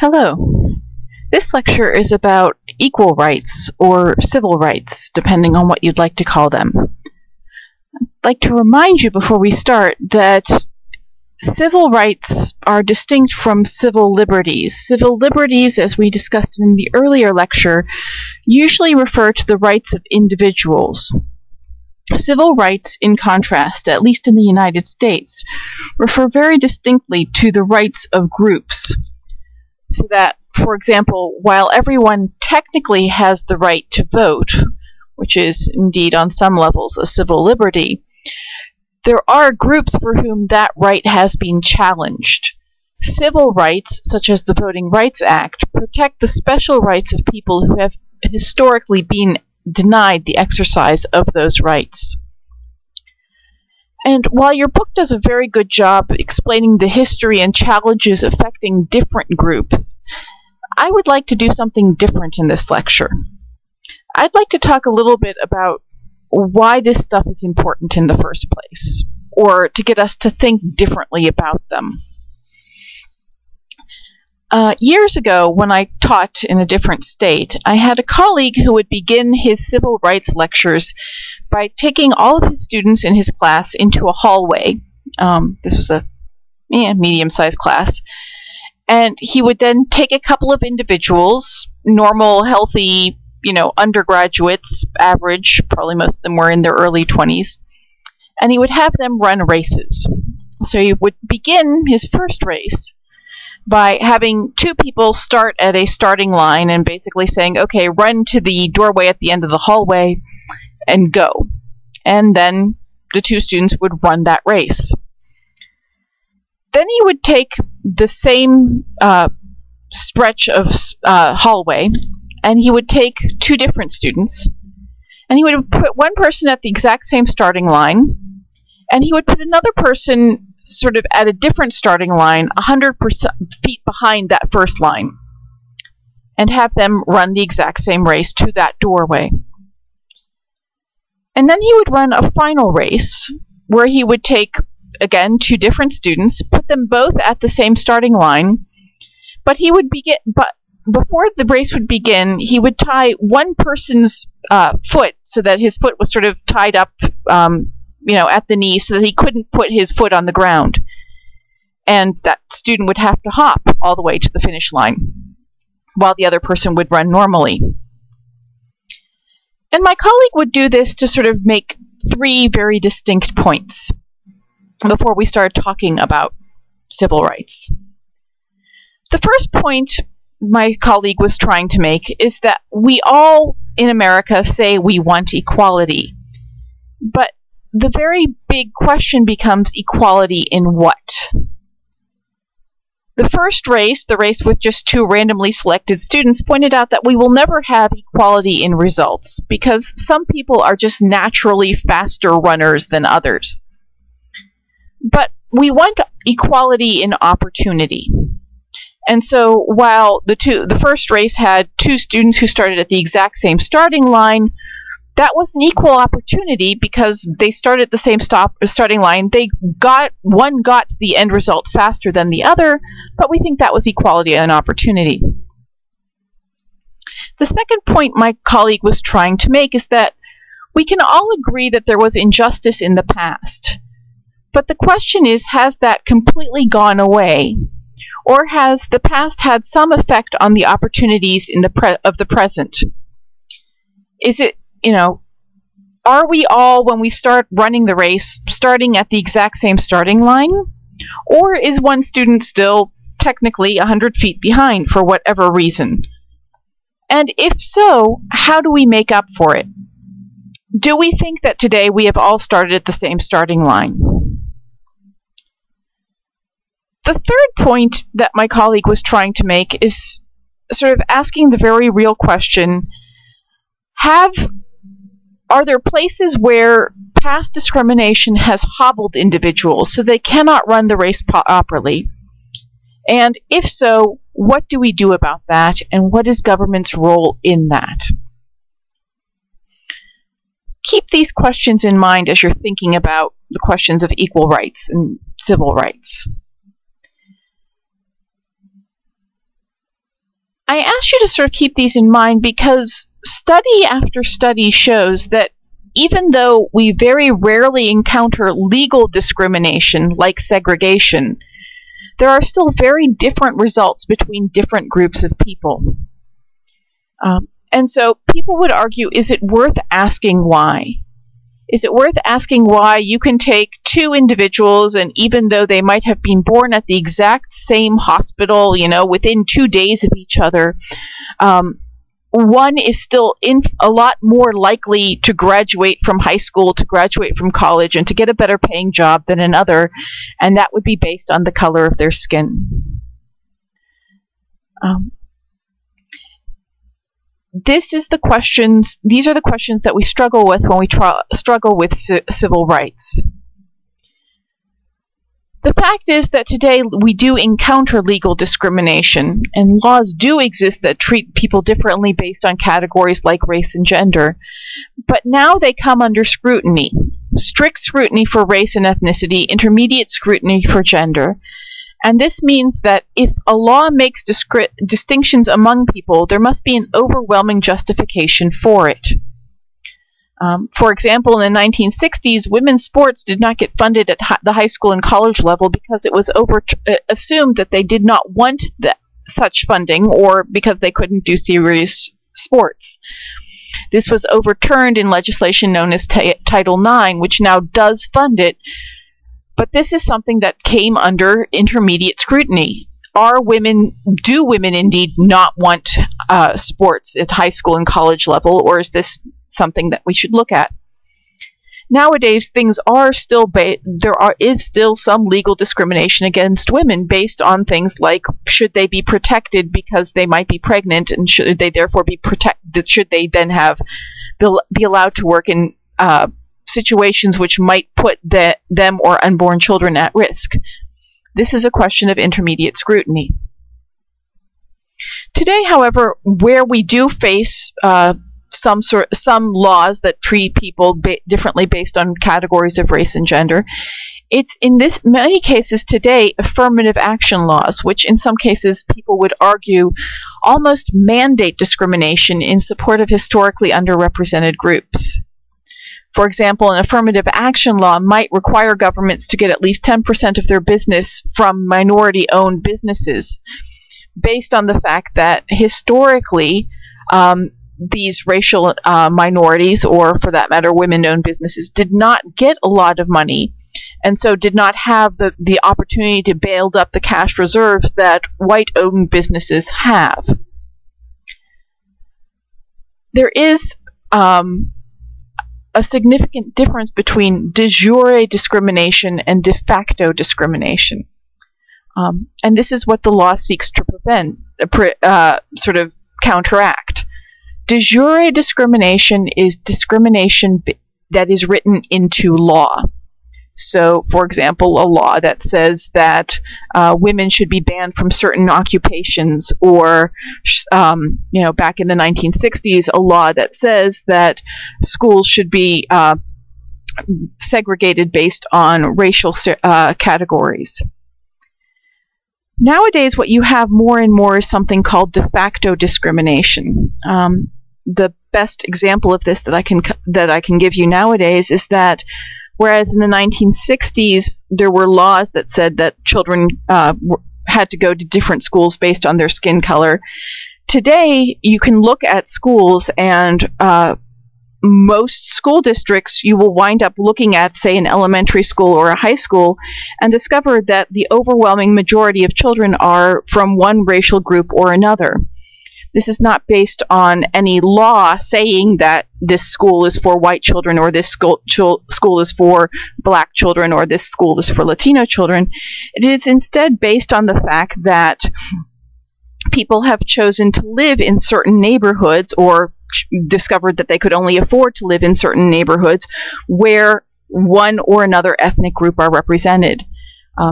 Hello. This lecture is about equal rights or civil rights, depending on what you'd like to call them. I'd like to remind you before we start that civil rights are distinct from civil liberties. Civil liberties, as we discussed in the earlier lecture, usually refer to the rights of individuals. Civil rights, in contrast, at least in the United States, refer very distinctly to the rights of groups. So that, for example, while everyone technically has the right to vote, which is indeed on some levels a civil liberty, there are groups for whom that right has been challenged. Civil rights, such as the Voting Rights Act, protect the special rights of people who have historically been denied the exercise of those rights. And while your book does a very good job explaining the history and challenges affecting different groups, I would like to do something different in this lecture. I'd like to talk a little bit about why this stuff is important in the first place, or to get us to think differently about them. Years ago, when I taught in a different state, I had a colleague who would begin his civil rights lectures by taking all of his students in his class into a hallway. This was a medium-sized class. And he would then take a couple of individuals, normal, healthy, undergraduates, average, probably most of them were in their early 20s, and he would have them run races. So he would begin his first race by having two people start at a starting line and basically saying, okay, run to the doorway at the end of the hallway and go. And then the two students would run that race. Then he would take the same stretch of hallway, and he would take two different students, and he would put one person at the exact same starting line, and he would put another person sort of at a different starting line, 100 feet behind that first line, and have them run the exact same race to that doorway. And then he would run a final race where he would take, again, two different students, put them both at the same starting line, but before the race would begin, he would tie one person's foot so that his foot was sort of tied up at the knee so that he couldn't put his foot on the ground. And that student would have to hop all the way to the finish line, while the other person would run normally. And my colleague would do this to sort of make three very distinct points before we started talking about civil rights. The first point my colleague was trying to make is that we all in America say we want equality, but the very big question becomes equality in what? The first race, the race with just two randomly selected students, pointed out that we will never have equality in results because some people are just naturally faster runners than others. But we want equality in opportunity. And so while the first race had two students who started at the exact same starting line, that was an equal opportunity because they started at the same starting line. One got to the end result faster than the other, but we think that was equality and opportunity. The second point my colleague was trying to make is that we can all agree that there was injustice in the past. But the question is, has that completely gone away? Or has the past had some effect on the opportunities of the present? Is it, are we all, when we start running the race, starting at the exact same starting line? Or is one student still technically 100 feet behind for whatever reason? And if so, how do we make up for it? Do we think that today we have all started at the same starting line? The third point that my colleague was trying to make is sort of asking the very real question, are there places where past discrimination has hobbled individuals so they cannot run the race properly? And if so, what do we do about that, and what is government's role in that? Keep these questions in mind as you're thinking about the questions of equal rights and civil rights. I asked you to sort of keep these in mind because study after study shows that even though we very rarely encounter legal discrimination like segregation, there are still very different results between different groups of people. And so people would argue, is it worth asking why? Is it worth asking why you can take two individuals, and even though they might have been born at the exact same hospital, within 2 days of each other, one is still a lot more likely to graduate from high school, to graduate from college, and to get a better paying job than another, and that would be based on the color of their skin. These are the questions that we struggle with when we struggle with civil rights. The fact is that today we do encounter legal discrimination, and laws do exist that treat people differently based on categories like race and gender. But now they come under scrutiny. Strict scrutiny for race and ethnicity, intermediate scrutiny for gender. And this means that if a law makes distinctions among people, there must be an overwhelming justification for it. For example, in the 1960s, women's sports did not get funded at the high school and college level because it was assumed that they did not want such funding, or because they couldn't do serious sports. This was overturned in legislation known as Title IX, which now does fund it. But this is something that came under intermediate scrutiny. Do women indeed not want sports at high school and college level, or is this something that we should look at? Nowadays, things are still is still some legal discrimination against women based on things like, should they be protected because they might be pregnant, and should they therefore be protected? Should they then be allowed to work in situations which might put them or unborn children at risk? This is a question of intermediate scrutiny. Today, however, where we do face some laws that treat people differently based on categories of race and gender, it's in many cases today affirmative action laws, which in some cases people would argue almost mandate discrimination in support of historically underrepresented groups. For example, an affirmative action law might require governments to get at least 10% of their business from minority-owned businesses, based on the fact that historically these racial minorities, or for that matter women-owned businesses, did not get a lot of money, and so did not have the opportunity to build up the cash reserves that white-owned businesses have. There is a significant difference between de jure discrimination and de facto discrimination. And this is what the law seeks to sort of counteract. De jure discrimination is discrimination that is written into law. So, for example, a law that says that women should be banned from certain occupations, or, back in the 1960s, a law that says that schools should be segregated based on racial categories. Nowadays, what you have more and more is something called de facto discrimination. The best example of this that I can give you nowadays is that whereas in the 1960s there were laws that said that children had to go to different schools based on their skin color, today you can look at schools, and most school districts, you will wind up looking at, say, an elementary school or a high school, and discover that the overwhelming majority of children are from one racial group or another. This is not based on any law saying that this school is for white children, or this school is for black children, or this school is for Latino children. It is instead based on the fact that people have chosen to live in certain neighborhoods, or discovered that they could only afford to live in certain neighborhoods where one or another ethnic group are represented.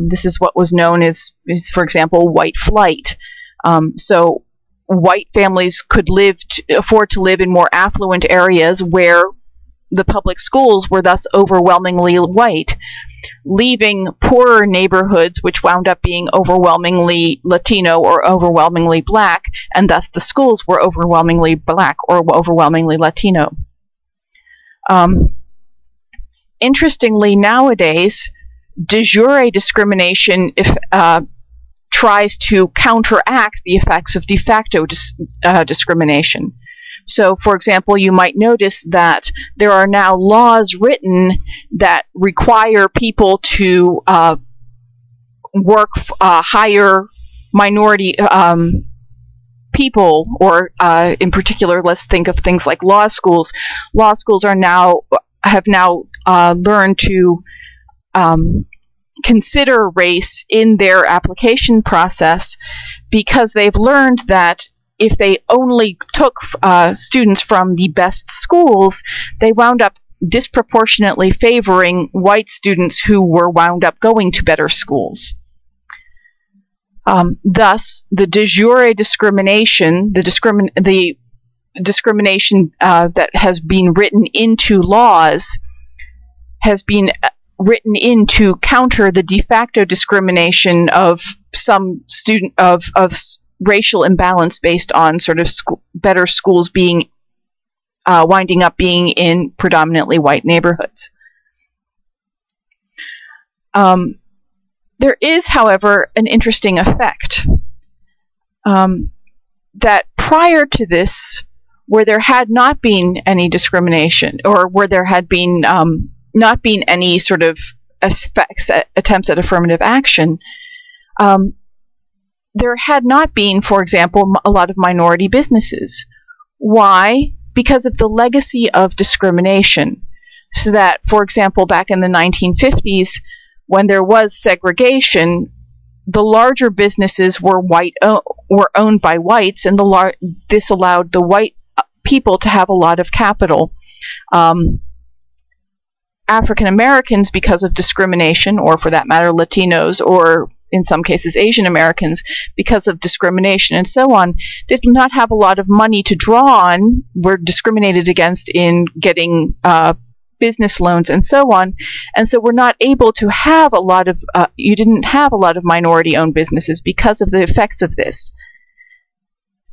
This is what was known as, for example, white flight. So white families could afford to live in more affluent areas where the public schools were thus overwhelmingly white, leaving poorer neighborhoods which wound up being overwhelmingly Latino or overwhelmingly black, and thus the schools were overwhelmingly black or overwhelmingly Latino. Interestingly, nowadays, de jure discrimination tries to counteract the effects of de facto discrimination. So, for example, you might notice that there are now laws written that require people to hire minority people, or in particular, let's think of things like law schools. Law schools have now learned to consider race in their application process, because they've learned that if they only took students from the best schools, they wound up disproportionately favoring white students who were wound up going to better schools. Thus, the de jure discrimination, the discrimination that has been written into laws, has been written in to counter the de facto discrimination of some of racial imbalance based on sort of better schools being winding up being in predominantly white neighborhoods. There is, however, an interesting effect that prior to this, where there had not been any discrimination, or where there had been not been any sort of attempts at affirmative action, there had not been, for example, a lot of minority businesses. Why? Because of the legacy of discrimination. So that, for example, back in the 1950s, when there was segregation, the larger businesses were owned by whites, and this allowed the white people to have a lot of capital. African Americans, because of discrimination, or for that matter, Latinos, or in some cases Asian Americans, because of discrimination and so on, did not have a lot of money to draw on, were discriminated against in getting business loans and so on, and so we're not able to have a lot of, you didn't have a lot of minority-owned businesses because of the effects of this.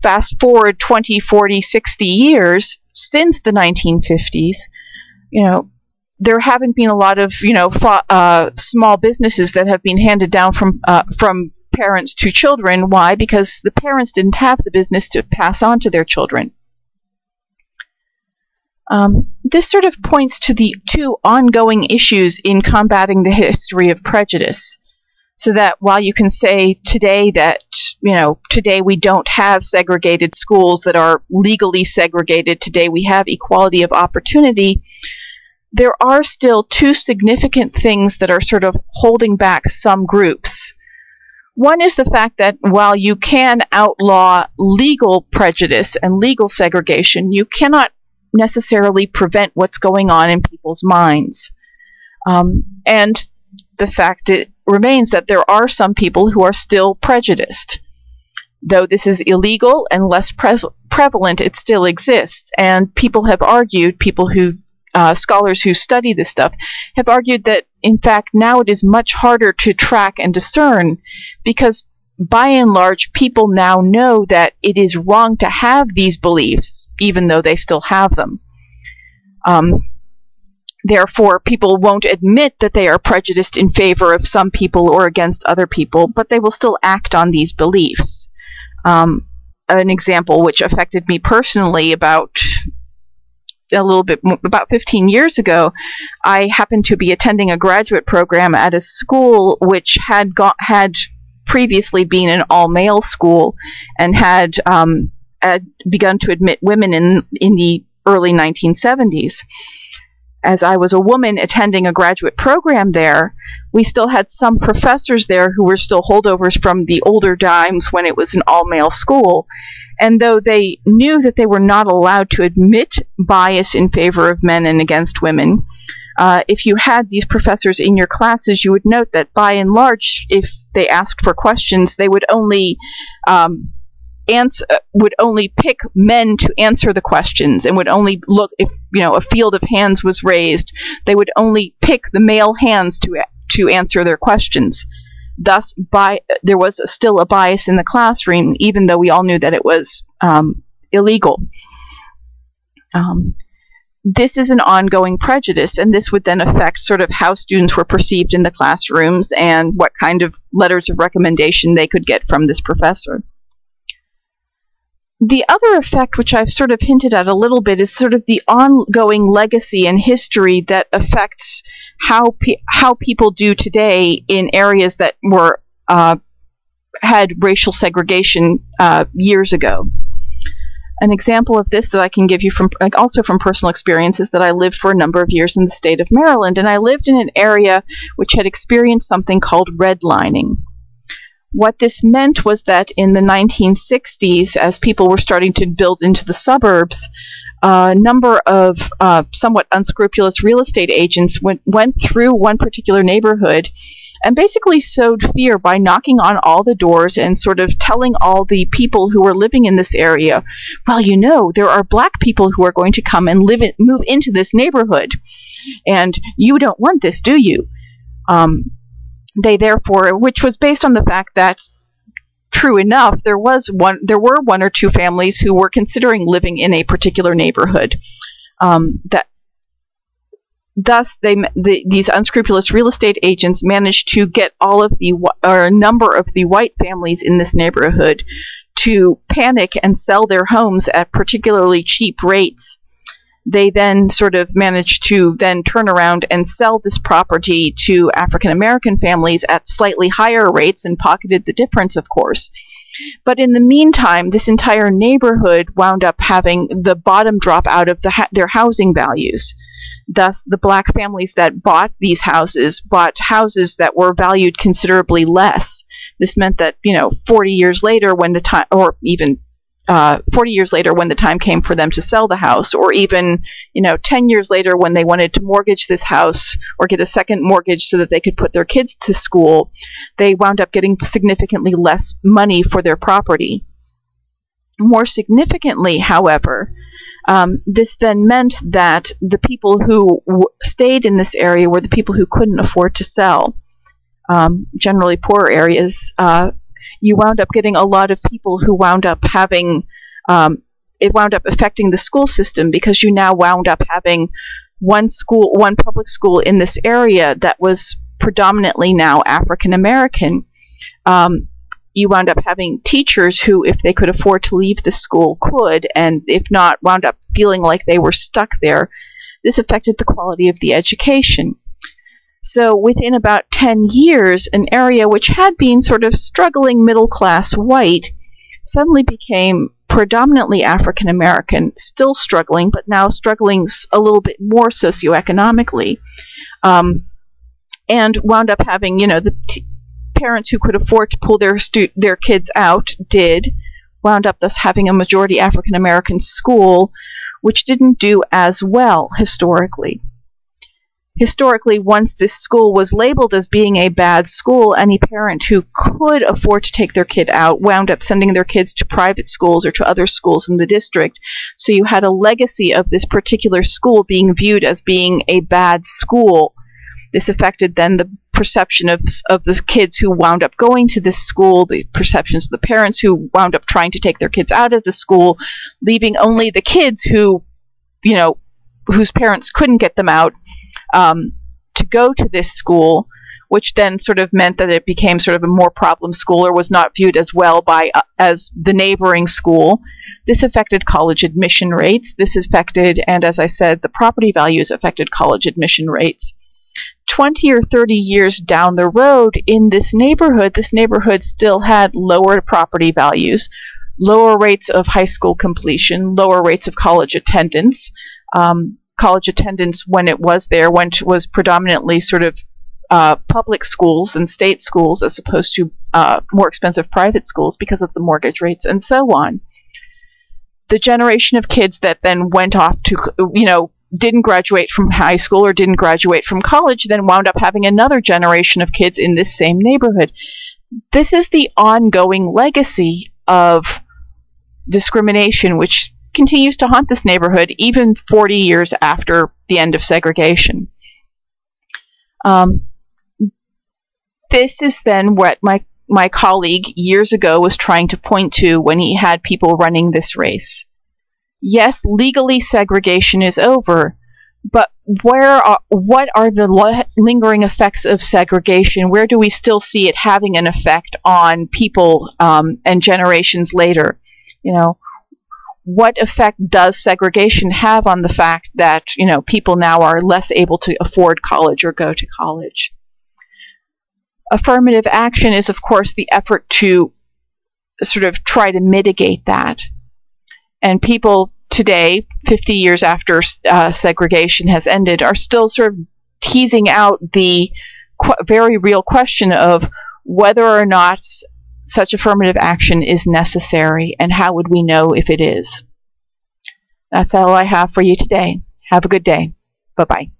Fast forward 20, 40, 60 years since the 1950s, there haven't been a lot of, small businesses that have been handed down from parents to children. Why? Because the parents didn't have the business to pass on to their children. This sort of points to the two ongoing issues in combating the history of prejudice. So that while you can say today that, today we don't have segregated schools that are legally segregated, today we have equality of opportunity, there are still two significant things that are sort of holding back some groups. One is the fact that while you can outlaw legal prejudice and legal segregation, you cannot necessarily prevent what's going on in people's minds. And the fact it remains that there are some people who are still prejudiced. Though this is illegal and less prevalent, it still exists. And people have argued, scholars who study this stuff have argued that, in fact, now it is much harder to track and discern, because by and large, people now know that it is wrong to have these beliefs, even though they still have them. Therefore, people won't admit that they are prejudiced in favor of some people or against other people, but they will still act on these beliefs. An example which affected me personally about 15 years ago, I happened to be attending a graduate program at a school which had previously been an all-male school and had begun to admit women in the early 1970s. As I was a woman attending a graduate program there, we still had some professors there who were still holdovers from the older times when it was an all-male school. And though they knew that they were not allowed to admit bias in favor of men and against women, if you had these professors in your classes, you would note that by and large, if they asked for questions, they would only would only pick men to answer the questions, and would only look if a field of hands was raised. They would only pick the male hands to answer their questions. Thus, there was still a bias in the classroom, even though we all knew that it was illegal. This is an ongoing prejudice, and this would then affect sort of how students were perceived in the classrooms and what kind of letters of recommendation they could get from this professor. The other effect, which I've sort of hinted at a little bit, is sort of the ongoing legacy and history that affects how people do today in areas that were had racial segregation years ago. An example of this that I can give you also from personal experience is that I lived for a number of years in the state of Maryland, and I lived in an area which had experienced something called redlining. What this meant was that in the 1960s, as people were starting to build into the suburbs, a number of somewhat unscrupulous real estate agents went through one particular neighborhood and basically sowed fear by knocking on all the doors and sort of telling all the people who were living in this area, well, there are black people who are going to come and move into this neighborhood, and you don't want this, do you? They therefore, which was based on the fact that, true enough, there were one or two families who were considering living in a particular neighborhood. Thus, these unscrupulous real estate agents managed to get a number of the white families in this neighborhood to panic and sell their homes at particularly cheap rates. They then sort of managed to then turn around and sell this property to African American families at slightly higher rates and pocketed the difference, of course. But in the meantime, this entire neighborhood wound up having the bottom drop out of their housing values. Thus, the black families that bought these houses bought houses that were valued considerably less. This meant that, 40 years later when the time, or even 40 years later when the time came for them to sell the house, or even 10 years later when they wanted to mortgage this house or get a second mortgage so that they could put their kids to school, they wound up getting significantly less money for their property. More significantly, however, this then meant that the people who stayed in this area were the people who couldn't afford to sell. Generally poorer areas, you wound up getting a lot of people who wound up having, it wound up affecting the school system, because you now wound up having one public school in this area that was predominantly now African American. You wound up having teachers who, if they could afford to leave the school, could, and if not, wound up feeling like they were stuck there. This affected the quality of the education. So within about 10 years, an area which had been sort of struggling middle-class white suddenly became predominantly African American, still struggling, but now struggling a little bit more socioeconomically, and wound up having, the parents who could afford to pull their kids out wound up thus having a majority African American school, which didn't do as well historically. Historically, once this school was labeled as being a bad school, any parent who could afford to take their kid out wound up sending their kids to private schools or to other schools in the district. So you had a legacy of this particular school being viewed as being a bad school. This affected then the perception of the kids who wound up going to this school, the perceptions of the parents who wound up trying to take their kids out of the school, leaving only the kids who, whose parents couldn't get them out, to go to this school, which then sort of meant that it became sort of a more problem school or was not viewed as well as the neighboring school. This affected college admission rates. This affected, and as I said, the property values affected college admission rates. 20 or 30 years down the road in this neighborhood still had lower property values, lower rates of high school completion, lower rates of college attendance. College attendance, when it was there, was predominantly sort of public schools and state schools as opposed to more expensive private schools because of the mortgage rates and so on. The generation of kids that then went off to, didn't graduate from high school or didn't graduate from college then wound up having another generation of kids in this same neighborhood. This is the ongoing legacy of discrimination, which continues to haunt this neighborhood even 40 years after the end of segregation. This is then what my colleague years ago was trying to point to when he had people running this race. Yes, legally segregation is over, but what are the lingering effects of segregation? Where do we still see it having an effect on people and generations later? What effect does segregation have on the fact that people now are less able to afford college or go to college? Affirmative action is, of course, the effort to sort of try to mitigate that. And people today, 50 years after segregation has ended, are still sort of teasing out the very real question of whether or not such affirmative action is necessary, and how would we know if it is. That's all I have for you today. Have a good day. Bye-bye.